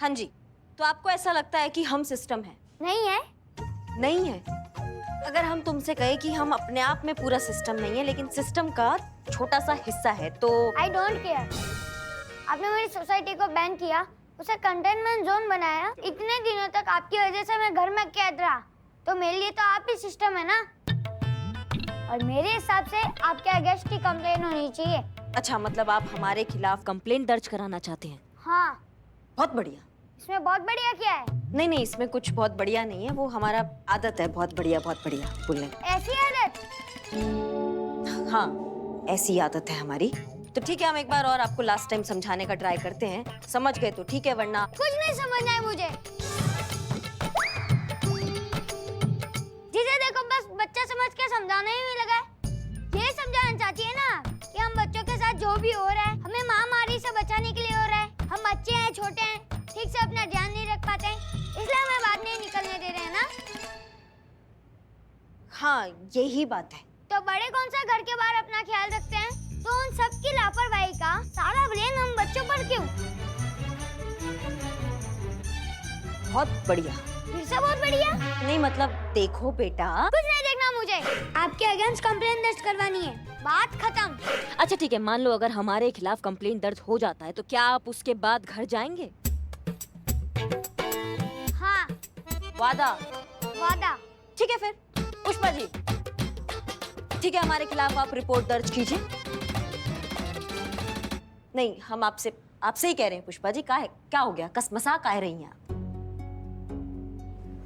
हाँ जी, तो आपको ऐसा लगता है कि हम सिस्टम है? नहीं है। नहीं है। अगर हम तुमसे कहें कि हम अपने आप में पूरा सिस्टम नहीं है, लेकिन सिस्टम का छोटा सा हिस्सा है, तो आई डोंट केयर। आपने मेरी सोसाइटी को बैन किया, उसे कंटेनमेंट जोन बनाया। इतने दिनों तक आपकी वजह से मैं घर में कैद रहा, तो मेरे लिए तो आप ही सिस्टम है ना। और मेरे हिसाब से आपके अगेंस्ट की कंप्लेन होनी चाहिए। अच्छा, मतलब आप हमारे खिलाफ कंप्लेंट दर्ज कराना चाहते हैं? हाँ। बहुत बढ़िया। इसमें बहुत बढ़िया क्या है? नहीं नहीं, इसमें कुछ बहुत बढ़िया नहीं है, वो हमारा आदत है बहुत बढ़िया बोलने। ऐसी आदत? हाँ, ऐसी आदत है हमारी। तो ठीक है, हम एक बार और आपको लास्ट टाइम समझाने का ट्राई करते हैं। समझ गए तो ठीक है, वरना कुछ नहीं समझना है मुझे। जिसे देखो बस बच्चा समझ के समझाने ही नहीं लगा है। ये समझाना चाहती है ना कि हम बच्चों के साथ जो भी हो रहा है, हमें महामारी से बचाने के लिए हो रहा है। हम बच्चे हैं, छोटे हैं, ठीक से अपना ध्यान नहीं रख पाते हैं, इसलिए हमें बात नहीं निकलने दे रहे हैं ना। हाँ, यही बात है। तो बड़े कौन सा घर के बाहर अपना ख्याल रखते हैं, तो उन सब की लापरवाही का सारा ब्लेम हम बच्चों पर क्यों? बहुत बढ़िया। फिर से बहुत बढ़िया? नहीं मतलब देखो बेटा, कुछ नहीं देखना मुझे। आपके अगेंस्ट कंप्लेंट दर्ज करवानी है, बात खत्म। अच्छा ठीक है, मान लो अगर हमारे खिलाफ कंप्लेंट दर्ज हो जाता है, तो क्या आप उसके बाद घर जाएंगे? हाँ। वादा? वादा। ठीक है फिर पुष्पा जी, ठीक है, हमारे खिलाफ आप रिपोर्ट दर्ज कीजिए। नहीं, हम आपसे ही कह रहे हैं पुष्पा जी, क्या हो गया, कसमसा काहे रही हैं आप?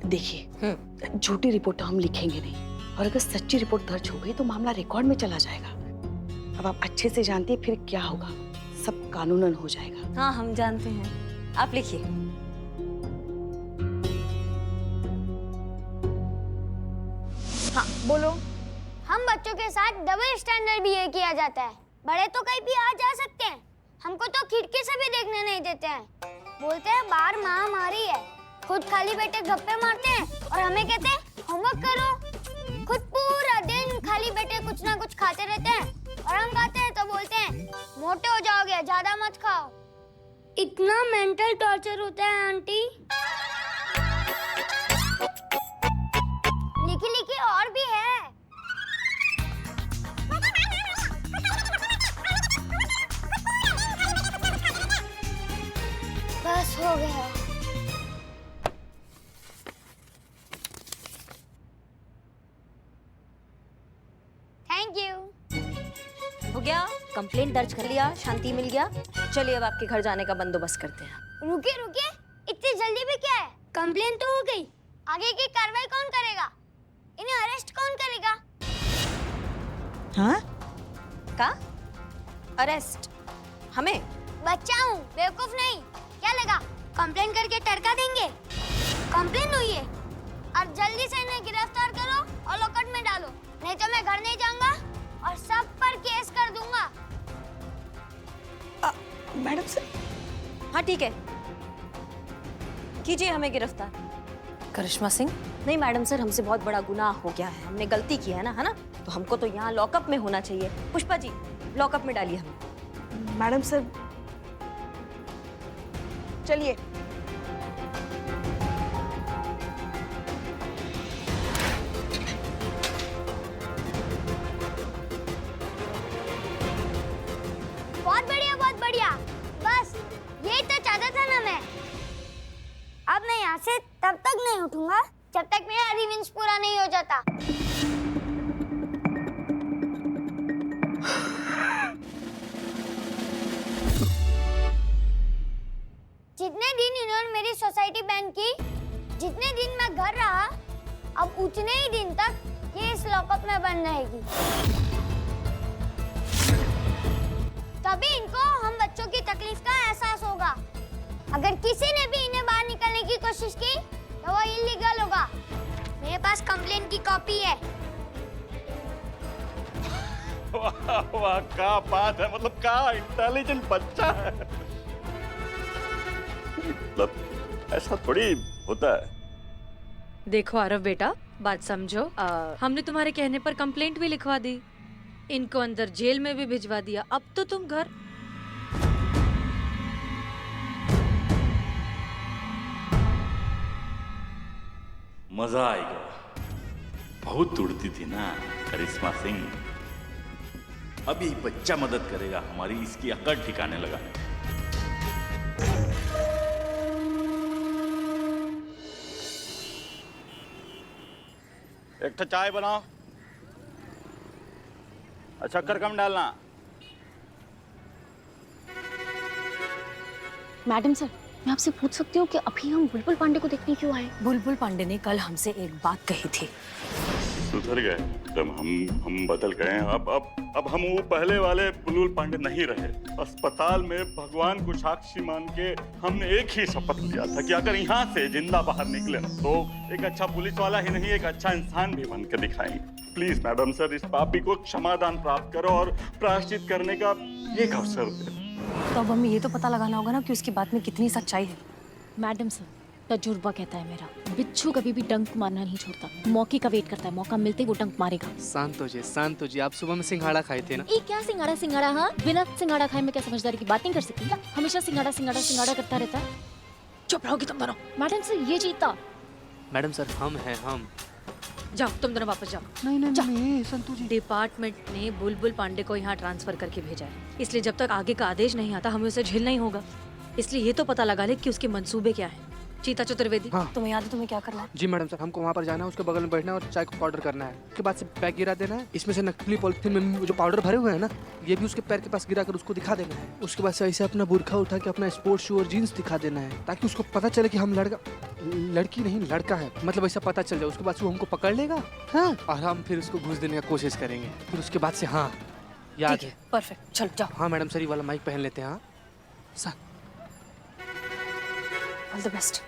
देखिए, झूठी रिपोर्ट तो हम लिखेंगे नहीं, और अगर सच्ची रिपोर्ट दर्ज हो गई तो मामला रिकॉर्ड में चला जाएगा। अब आप अच्छे से जानती हैं फिर क्या होगा, सब कानूनन हो जाएगा। हाँ, हम जानते हैं, आप लिखिए। हाँ बोलो। हम बच्चों के साथ डबल स्टैंडर्ड बिहेव किया जाता है। बड़े तो कहीं भी आ जा सकते हैं, हमको तो खिड़की से भी देखने नहीं देते हैं। बोलते हैं बाहर महामारी है, खुद खाली बैठे गप्पे मारते हैं और हमें कहते हैं होमवर्क करो। खुद पूरा दिन खाली बैठे कुछ ना कुछ खाते रहते हैं, और हम खाते हैं तो बोलते हैं मोटे हो जाओगे, ज्यादा मत खाओ। इतना मेंटल टॉर्चर होता है आंटी। लिखी लिखी और भी है। बस हो गया। Thank you. हो गया, कंप्लेंट दर्ज कर लिया, शांति मिल गया। चलिए अब आपके घर जाने का बंदोबस्त करते हैं। रुकिए रुकिए, इतनी जल्दी भी क्या है? कंप्लेंट तो हो गई, आगे की कार्रवाई कौन करेगा? इन्हें अरेस्ट कौन करेगा? हाँ? का? अरेस्ट? हमें? बच्चा हूँ, बेवकूफ नहीं। क्या लगा कंप्लेंट करके टरका देंगे? कंप्लेंट हुई है, अब जल्दी से इन्हें गिरफ्तार करो और लॉकअप में डालो, नहीं तो मैं घर नहीं जाऊंगा और सब पर केस कर दूंगा। Madam sir. हाँ ठीक है, कीजिए हमें गिरफ्तार। करिश्मा सिंह? नहीं मैडम सर, हमसे बहुत बड़ा गुनाह हो गया है, हमने गलती की है ना, तो हमको तो यहाँ लॉकअप में होना चाहिए। पुष्पा जी, लॉकअप में डालिए हमें। मैडम सर चलिए। बहुत बढ़िया, बहुत बढ़िया। बस यही तो चाहता था ना मैं। अब मैं यहाँ से तब तक नहीं उठूंगा जब तक मेरा रिवेंज पूरा नहीं हो जाता। जितने दिन इन्होंने मेरी सोसाइटी बैन की, जितने दिन मैं घर रहा, अब उतने ही दिन तक ये इस लॉकअप में बंद रहेगी। तभी इनको हम बच्चों की तकलीफ का एहसास होगा। अगर किसी ने भी इन्हें बाहर निकलने की कोशिश की तो वो इलीगल होगा। मेरे पास कंप्लेंट की कॉपी है। वाह वाह, क्या बात है, मतलब क्या इंटेलिजेंट बच्चा है। मतलब ऐसा थोड़ी होता है। देखो आरव बेटा, बात समझो। हमने तुम्हारे कहने पर कंप्लेंट भी लिखवा दी, इनको अंदर जेल में भी भिजवा दिया, अब तो तुम घर। मजा आएगा। बहुत उड़ती थी ना करिश्मा सिंह, अभी बच्चा मदद करेगा हमारी इसकी अकड़ ठिकाने लगा। एक चाय बनाओ, शक्कर कम डालना। मैडम सर, मैं आपसे पूछ सकती हूँ कि अभी हम बुलबुल पांडे को देखने क्यों आए? बुलबुल पांडे ने कल हमसे एक बात कही थी। सुधर गए एकदम, हम बदल गए। अब हम वो पहले वाले बुलबुल पांडे नहीं रहे। अस्पताल में भगवान को साक्षी मान के हमने एक ही शपथ लिया था कि अगर यहाँ से जिंदा बाहर निकले तो एक अच्छा पुलिस वाला ही नहीं, एक अच्छा इंसान भी बन के दिखाएंगे। प्लीज मैडम सर, इस पापी को क्षमादान प्राप्त करो और प्रायश्चित करने का एक अवसर दे। तो अब हमें ये तो पता लगाना होगा ना कि उसकी बात में कितनी सच्चाई है। मैडम सर, तजुर्बा कहता है मेरा, बिच्छू कभी भी डंक मारना नहीं छोड़ता, मौके का वेट करता है, मौका मिलते ही वो डंक मारेगा। शांत हो जी, आप सुबह में सिंघाड़ा खाए थे ना? ये क्या सिंघाड़ा? हाँ, बिना सिंघाड़ा खाए मैं क्या समझदारी की बात नहीं कर सकती? हमेशा सिंघाड़ा करता रहता है। चुप रहोगी तुम दोनों। मैडम सर, ये जीता। मैडम सर, हम हैं हम। जाओ तुम दोनों वापस जाओ। नहीं संतु जी। डिपार्टमेंट ने बुलबुल पांडे को यहाँ ट्रांसफर करके भेजा है, इसलिए जब तक आगे का आदेश नहीं आता हमें उसे झेलना ही होगा। इसलिए ये तो पता लगा ले कि उसके मंसूबे क्या हैं। चीता चतुर्वेदी, हाँ। तुम्हें याद है तुम्हें क्या करना है? जी मैडम सर, हमको वहाँ पर जाना है, उसके बगल में बैठना है और चाय को ऑर्डर करना है। उसके बाद से पैक गिरा देना है, इसमें से नकली पॉलिथीन में जो पाउडर भरे हुए हैं ना, ये भी उसके पैर के पास गिरा कर उसको दिखा देना है। उसके बाद से ऐसे अपना बुरखा उठा के अपना स्पोर्ट्स शू और जीन्स दिखा देना है, ताकि उसको पता चले कि हम लड़की नहीं लड़का है, मतलब ऐसा पता चल जाए। उसके बाद से वो हमको पकड़ लेगा, हाँ, और हम फिर उसको घुस देने का कोशिश करेंगे। फिर उसके बाद से हाँ, याद है। परफेक्ट, चलो जाओ। हाँ मैडम सर, ये वाला माइक पहन लेते हैं। हाँ सर, ऑल द बेस्ट।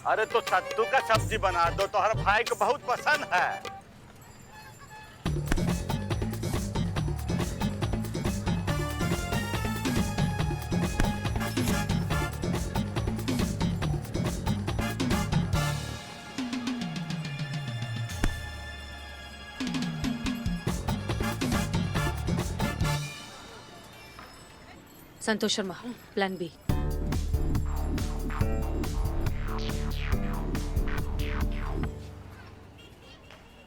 अरे तो सत्तू का सब्जी बना दो, तो हर भाई को बहुत पसंद है। Santosh Sharma, plan B.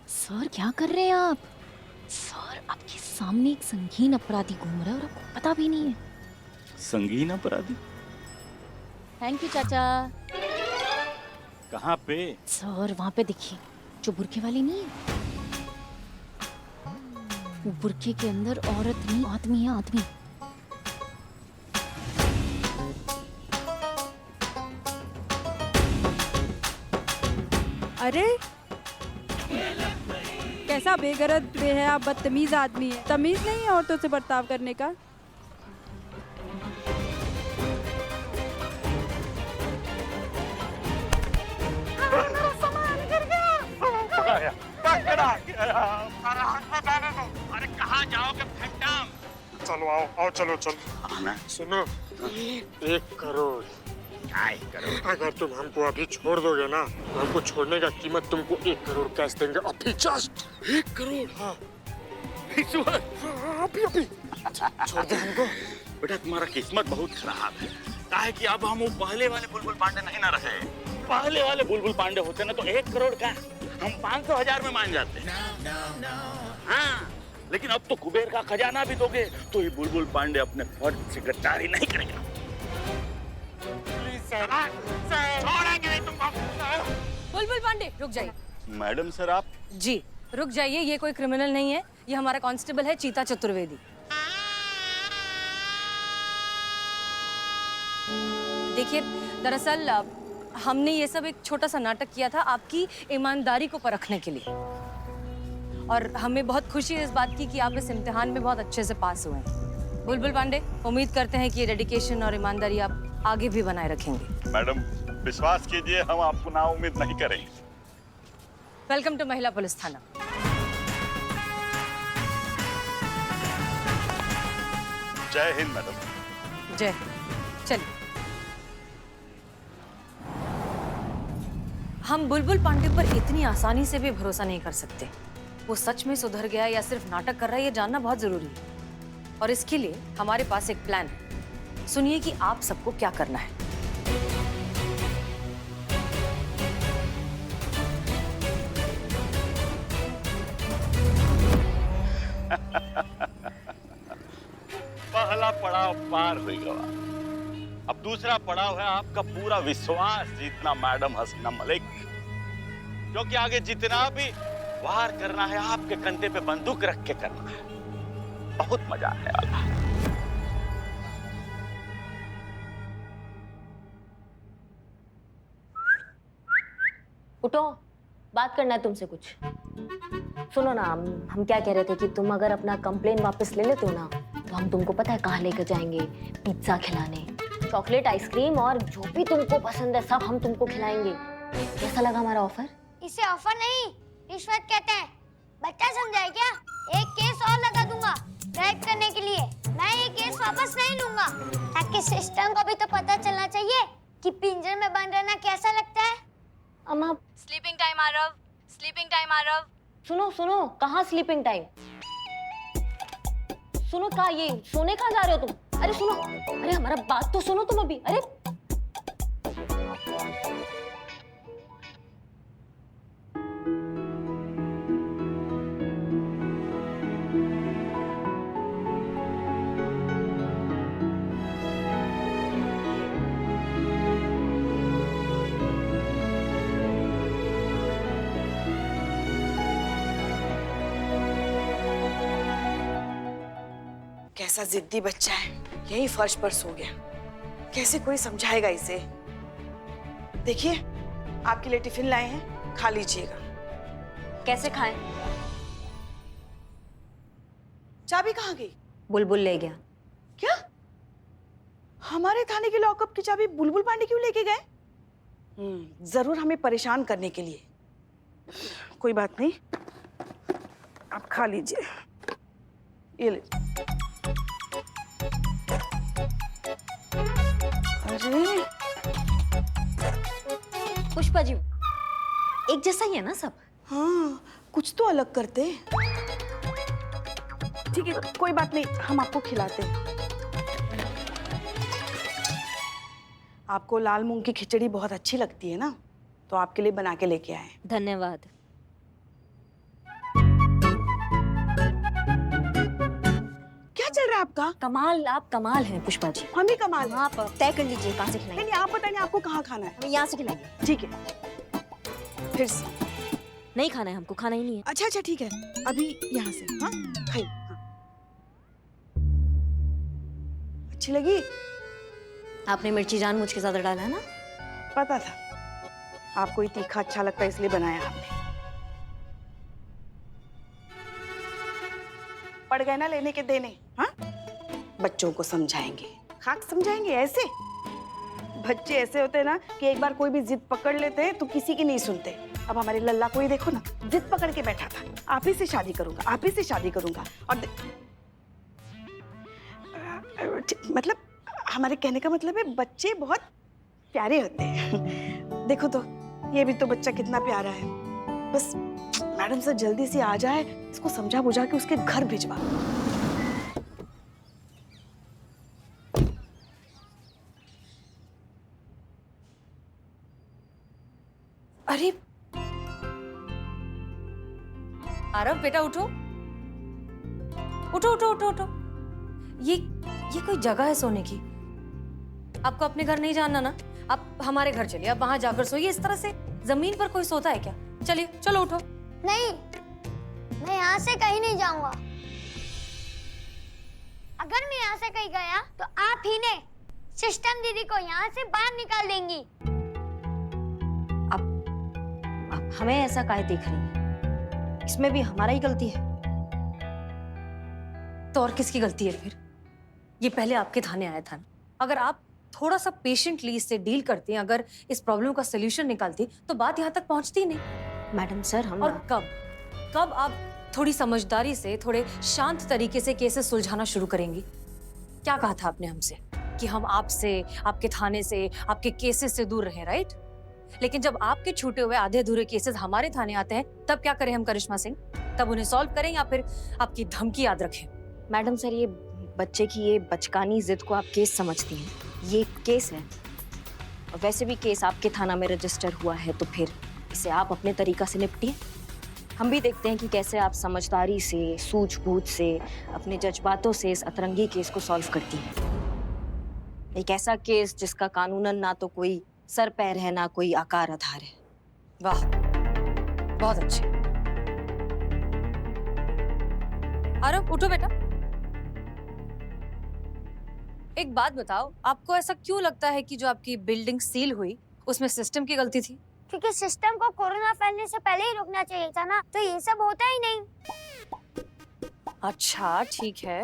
Sir, क्या कर रहे हैं आप? सर, आपके सामने एक संगीन अपराधी घूम रहा है और आपको पता भी नहीं है। संगीन अपराधी? थैंक यू चाचा। कहाँ पे? सर, वहाँ पे देखिए, जो बुरखे वाली नहीं है, वो बुरखे के अंदर औरत नहीं, आदमी है, आदमी। अरे कैसा बेगरज बेहया बदतमीज आदमी है। तमीज नहीं है औरतों से बर्ताव करने का। अरे कहाँ जाओगे फैंटम? चलो आओ चलो आना। सुनो, 1 करोड़। अगर तुम हमको अभी छोड़ दोगे ना, तो हमको छोड़ने का कीमत तुमको 1 करोड़ कैश देंगे। अभी जस्ट 1 करोड़। हाँ अभी छोड़ दे हमको। बेटा तुम्हारा किस्मत बहुत खराब है, काहे कि अब हम वो पहले वाले बुलबुल पांडे नहीं ना रहे। पहले वाले बुलबुल पांडे होते ना तो 1 करोड़ का हम 500,000 में मान जाते। हाँ, लेकिन अब तो कुबेर का खजाना भी दोगे तो ये बुलबुल पांडे अपने फर्ज से गद्दारी नहीं करेगा। छोड़ेंगे नहीं तुमको। बुलबुल पांडे, रुक जाइए। मैडम सर आप? जी रुक जाइए, ये कोई क्रिमिनल नहीं है, ये हमारा कांस्टेबल है चीता चतुर्वेदी। देखिए, दरअसल हमने ये सब एक छोटा सा नाटक किया था आपकी ईमानदारी को परखने के लिए, और हमें बहुत खुशी है इस बात की कि आप इस इम्तिहान में बहुत अच्छे से पास हुए हैं। बुलबुल पांडे, उम्मीद करते हैं कि ये डेडिकेशन और ईमानदारी आप आगे भी बनाए रखेंगे। मैडम विश्वास कीजिए, हम आपको ना उम्मीद नहीं करेंगे। वेलकम टू महिला पुलिस थाना। जय हिंद मैडम। जय। चलिए, हम बुलबुल पांडे पर इतनी आसानी से भी भरोसा नहीं कर सकते। वो सच में सुधर गया या सिर्फ नाटक कर रहा है, ये जानना बहुत जरूरी है। और इसके लिए हमारे पास एक प्लान है। सुनिए कि आप सबको क्या करना है। पहला पड़ाव पार हो गया। अब दूसरा पड़ाव है आपका पूरा विश्वास जीतना मैडम हसीना मलिक, क्योंकि आगे जितना भी वार करना है आपके कंधे पे बंदूक रख के करना है। बहुत मजा आने वाला है। उठो, बात करना है तुमसे कुछ। सुनो ना, हम क्या कह रहे थे कि तुम अगर अपना कंप्लेन वापस ले लेते हो ना, तो हम तुमको पता है कहाँ लेकर जाएंगे? पिज्जा खिलाने, चॉकलेट आइसक्रीम और जो भी तुमको पसंद है सब हम तुमको खिलाएंगे। कैसा लगा हमारा ऑफर? इसे ऑफर नहीं, रिश्वत कहते हैं। बच्चा समझाए क्या? एक केस और लगा दूंगा रेप करने के लिए। मैं ये केस वापस नहीं लूंगा, ताकि सिस्टम को भी तो पता चलना चाहिए कि पिंजरे में बंद रहना कैसा लगता है। अम्मा, sleeping time Aarav, sleeping time Aarav. सुनो सुनो, कहाँ स्लीपिंग टाइम? सुनो, कहाँ ये सोने कहाँ जा रहे हो तुम? अरे सुनो, अरे हमारा बात तो सुनो तुम अभी। अरे कैसा जिद्दी बच्चा है, यही फर्श पर सो गया। कैसे कोई समझाएगा इसे? देखिए, आपके लिए टिफिन लाए हैं, खा लीजिएगा। कैसे खाएं? चाबी कहाँ गई? बुलबुल ले गया। क्या? हमारे थाने के लॉकअप की चाबी बुलबुल पांडे क्यों लेके गए? जरूर हमें परेशान करने के लिए। कोई बात नहीं, आप खा लीजिए। ये ले। अरे पुष्पा जी, एक जैसा ही है ना सब? हाँ, कुछ तो अलग करते। ठीक है, कोई बात नहीं, हम आपको खिलाते हैं। आपको लाल मूंग की खिचड़ी बहुत अच्छी लगती है ना, तो आपके लिए बना के लेके आए। धन्यवाद। क्या चल रहा है आपका? कमाल, आप कमाल हैं पुष्पा जी। हम ही कमाल हैं। आप तय कर लीजिए कहाँ से खिलाएंगे। नहीं, आप बताइए आपको कहाँ खाना है? हमें यहाँ से खिलाइए। ठीक है, फिर से। नहीं खाना है हमको, खाना ही नहीं है। अच्छा अच्छा, ठीक है, अभी यहाँ से। हाँ, खाइए। हाँ। अच्छी लगी? आपने मिर्ची जानबूझ के ज्यादा डाला है ना? पता था आपको ही तीखा अच्छा लगता है, इसलिए बनाया हमने। पड़ गए ना लेने के देने। हाँ, बच्चों को समझाएंगे, खाक समझाएंगे। ऐसे बच्चे ऐसे होते हैं ना कि एक बार कोई भी जिद पकड़ लेते हैं तो किसी की नहीं सुनते। अब हमारे लल्ला को ही देखो ना, जिद पकड़ के बैठा था, आप ही से शादी करूंगा, आप ही से शादी करूंगा। और मतलब हमारे कहने का मतलब है बच्चे बहुत प्यारे होते हैं। देखो तो, ये भी तो बच्चा कितना प्यारा है। बस मैडम सर जल्दी से आ जाए, इसको समझा बुझा के उसके घर भिजवा। अरे आरव बेटा, उठो उठो उठो उठो उठो। ये कोई जगह है सोने की? आपको अपने घर नहीं जाना ना? आप हमारे घर चलिए, आप वहां जाकर सोइए। इस तरह से जमीन पर कोई सोता है क्या? चलिए, चलो उठो। नहीं, मैं यहाँ से कहीं नहीं जाऊंगा। अगर मैं यहाँ से कहीं गया तो आप ही ने सिस्टम दीदी को यहाँ से बाहर निकाल देंगी। अब हमें ऐसा काहे देख रही है? इसमें भी हमारा ही गलती है। तो और किसकी गलती है फिर? ये पहले आपके थाने आया था। अगर आप थोड़ा सा पेशेंटली इससे डील करती, अगर इस प्रॉब्लम का सलूशन निकालती, तो बात यहाँ तक पहुँचती नहीं। मैडम सर, हम और कब आप थोड़ी समझदारी से, थोड़े शांत तरीके से केसेस सुलझाना शुरू करेंगी? क्या कहा था आपने हमसे कि हम आपसे, आपके थाने से, आपके केसेस से दूर रहें, राइट? लेकिन जब आपके छूटे हुए आधे अधूरे केसेस हमारे थाने आते हैं, तब क्या करें हम करिश्मा सिंह? तब उन्हें सॉल्व करें या फिर आपकी धमकी याद रखें? मैडम सर, ये बच्चे की ये बचकानी जिद को आप केस समझती हैं। ये केस है, और वैसे भी केस आपके थाना में रजिस्टर हुआ है, तो फिर इसे आप अपने तरीका से निपटिए। हम भी देखते हैं कि कैसे आप समझदारी से, सूझबूझ से, अपने जज्बातों से इस अतरंगी केस को सॉल्व करती हैं। एक ऐसा केस जिसका कानूनन ना तो कोई सर पैर है, ना कोई आकार आधार है। वाह, बहुत अच्छे। आरव, उठो बेटा। एक बात बताओ, आपको ऐसा क्यों लगता है कि जो आपकी बिल्डिंग सील हुई उसमें सिस्टम की गलती थी? क्योंकि सिस्टम को कोरोना फैलने से पहले ही रोकना चाहिए था ना, तो ये सब होता ही नहीं। अच्छा, ठीक है।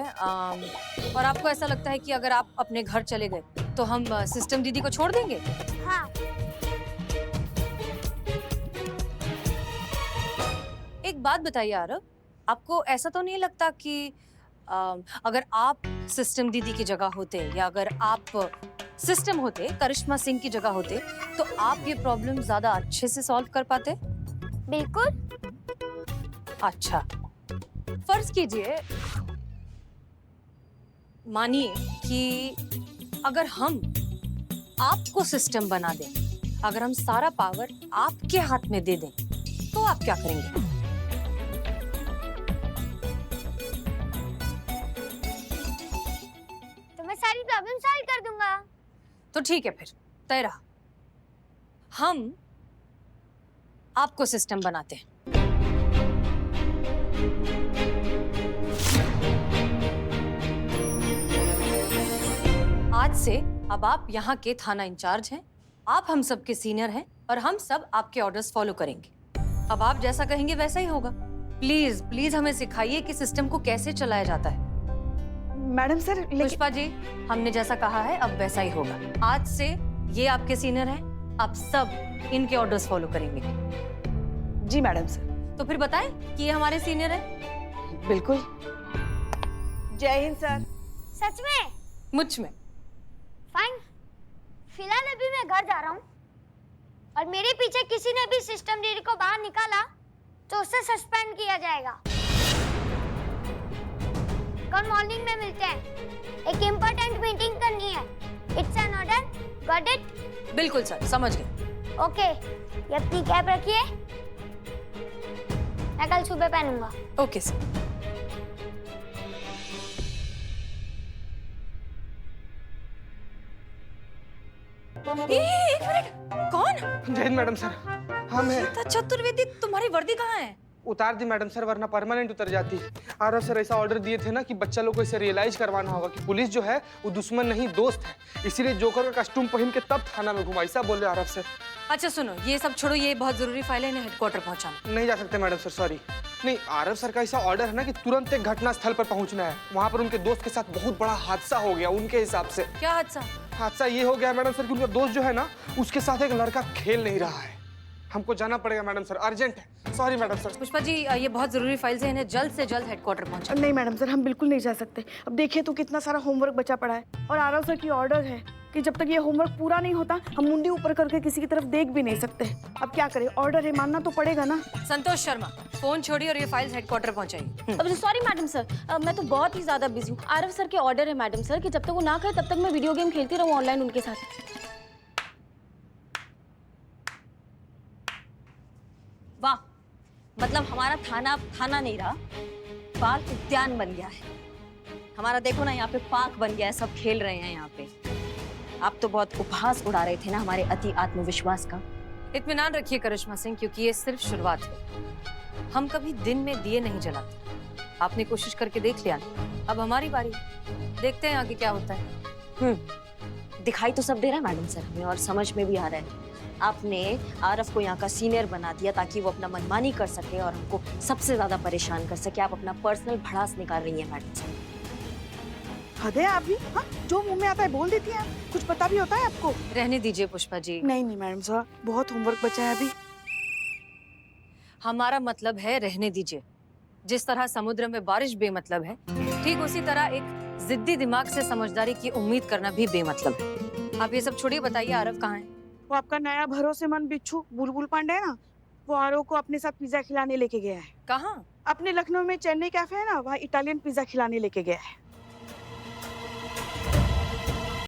और आपको ऐसा लगता है कि अगर आप अपने घर चले गए तो हम सिस्टम दीदी को छोड़ देंगे? हाँ। एक बात बताइए आरव, आपको ऐसा तो नहीं लगता कि अगर आप सिस्टम दीदी की जगह होते या अगर आप सिस्टम होते, करिश्मा सिंह की जगह होते, तो आप ये प्रॉब्लम ज्यादा अच्छे से सॉल्व कर पाते? बिल्कुल। अच्छा, फर्ज कीजिए, मानिए कि अगर हम आपको सिस्टम बना दें, अगर हम सारा पावर आपके हाथ में दे दें, तो आप क्या करेंगे? तो मैं सारी प्रॉब्लम सॉल्व कर दूंगा। तो ठीक है, फिर तय रहा, हम आपको सिस्टम बनाते हैं। आज से अब आप यहाँ के थाना इंचार्ज हैं, आप हम सबके सीनियर हैं और हम सब आपके ऑर्डर्स फॉलो करेंगे। अब आप जैसा कहेंगे वैसा ही होगा। प्लीज प्लीज हमें सिखाइए कि सिस्टम को कैसे चलाया जाता है। मैडम सर, लेकिन पुष्पा जी, हमने जैसा कहा है अब वैसा ही होगा। आज से ये आपके सीनियर हैं, आप सब इनके ऑर्डर्स फॉलो करेंगे। जी मैडम सर। तो फिर बताएं कि ये हमारे सीनियर हैं। बिल्कुल। जय हिंद सर। सच में? मुझ में। फाइन। फिलहाल अभी मैं घर जा रहा हूँ और मेरे पीछे किसी ने भी सिस्टम दीदी को बाहर निकाला तो उसे सस्पेंड किया जाएगा। कल मॉर्निंग में मिलते हैं, एक इम्पोर्टेंट मीटिंग करनी है। It's an order, got it? बिल्कुल सर, समझ गए। ओके, ये अपनी कैप रखिए, मैं कल सुबह पहनूंगा। Okay sir. एक मिनट, कौन? जय हिंद मैडम सर। हम हैं। सीता चतुर्वेदी, तुम्हारी वर्दी कहाँ है? उतार दी मैडम सर, वरना परमानेंट उतर जाती। आरव सर ऐसा ऑर्डर दिए थे ना कि बच्चा लोग को इसे रियलाइज करवाना होगा कि पुलिस जो है वो दुश्मन नहीं दोस्त है, इसीलिए जोकर का कस्टूम पहन के तब थाना में घुमा, ऐसा बोले आरव सर। अच्छा सुनो, ये सब छोड़ो, ये बहुत जरूरी फाइल है, इन्हें हेडक्वार्टर पहुंचाना। नहीं जा सकते मैडम सर, सॉरी। नहीं, आरव सर का ऐसा ऑर्डर है ना कि तुरंत एक घटना स्थल पर पहुंचना है। वहाँ पर उनके दोस्त के साथ बहुत बड़ा हादसा हो गया उनके हिसाब से। क्या हादसा? हादसा ये हो गया मैडम सर कि उनका दोस्त जो है ना, उसके साथ एक लड़का खेल नहीं रहा है। हमको जाना पड़ेगा मैडम सर, अर्जेंट है। Sorry madam sir. Pushpa ji, ये बहुत जरूरी फाइल्स हैं, इन्हें जल्द से जल्द हेडक्वार्टर पहुंचाओ। नहीं मैडम सर, हम बिल्कुल नहीं जा सकते। अब देखिए तो कितना सारा होमवर्क बचा पड़ा है और आरव सर की ऑर्डर है कि जब तक ये होमवर्क पूरा नहीं होता हम मुंडी ऊपर करके किसी की तरफ देख भी नहीं सकते। अब क्या करें, ऑर्डर है, मानना तो पड़ेगा ना। संतोष शर्मा, फोन छोड़िए और ये फाइल्स हेडक्वार्टर पहुंचाइए। अब सॉरी मैडम सर, मैं तो बहुत ही ज्यादा बिजी हूँ। आरव सर के ऑर्डर है मैडम सर कि जब तक वो ना कहे तब तक मैं वीडियो गेम खेलती रहूँ ऑनलाइन उनके साथ। वाह, मतलब हमारा थाना अब थाना नहीं रहा, बाल उद्यान बन गया है। हमारा देखो ना, यहाँ पे पार्क बन गया है, सब खेल रहे हैं यहाँ पे। आप तो बहुत उपहास उड़ा रहे थे ना हमारे अति आत्मविश्वास का। इत्मीनान रखिए करिश्मा सिंह, क्योंकि ये सिर्फ शुरुआत है। हम कभी दिन में दिए नहीं जलाते। आपने कोशिश करके देख लिया, अब हमारी बारी, देखते हैं आगे क्या होता है। दिखाई तो सब दे रहा है मैडम सर हमें, और समझ में भी आ रहा है। आपने आरव को यहाँ का सीनियर बना दिया ताकि वो अपना मनमानी कर सके और हमको सबसे ज्यादा परेशान कर सके। आप अपना पर्सनल भड़ास निकाल रही हैं मैडम सर। हद है आप भी, हाँ? जो मुंह में आता है बोल देती हैं। कुछ पता भी होता है आपको? रहने दीजिए पुष्पा जी। नहीं नहीं मैडम साहब, बहुत होमवर्क बचा है अभी। हमारा मतलब है रहने दीजिए। जिस तरह समुद्र में बारिश बेमतलब है, ठीक उसी तरह एक जिद्दी दिमाग से समझदारी की उम्मीद करना भी बेमतलब है। आप ये सब छोड़िए, बताइए आरव कहाँ है? वो आपका नया भरोसेमंद बिच्छू बुलबुल पांडे है ना, वो आरव को अपने साथ पिज्जा खिलाने लेके गया है। कहाँ? अपने लखनऊ में चेन्नई कैफे है ना, वहाँ इटालियन पिज्जा खिलाने लेके गया है।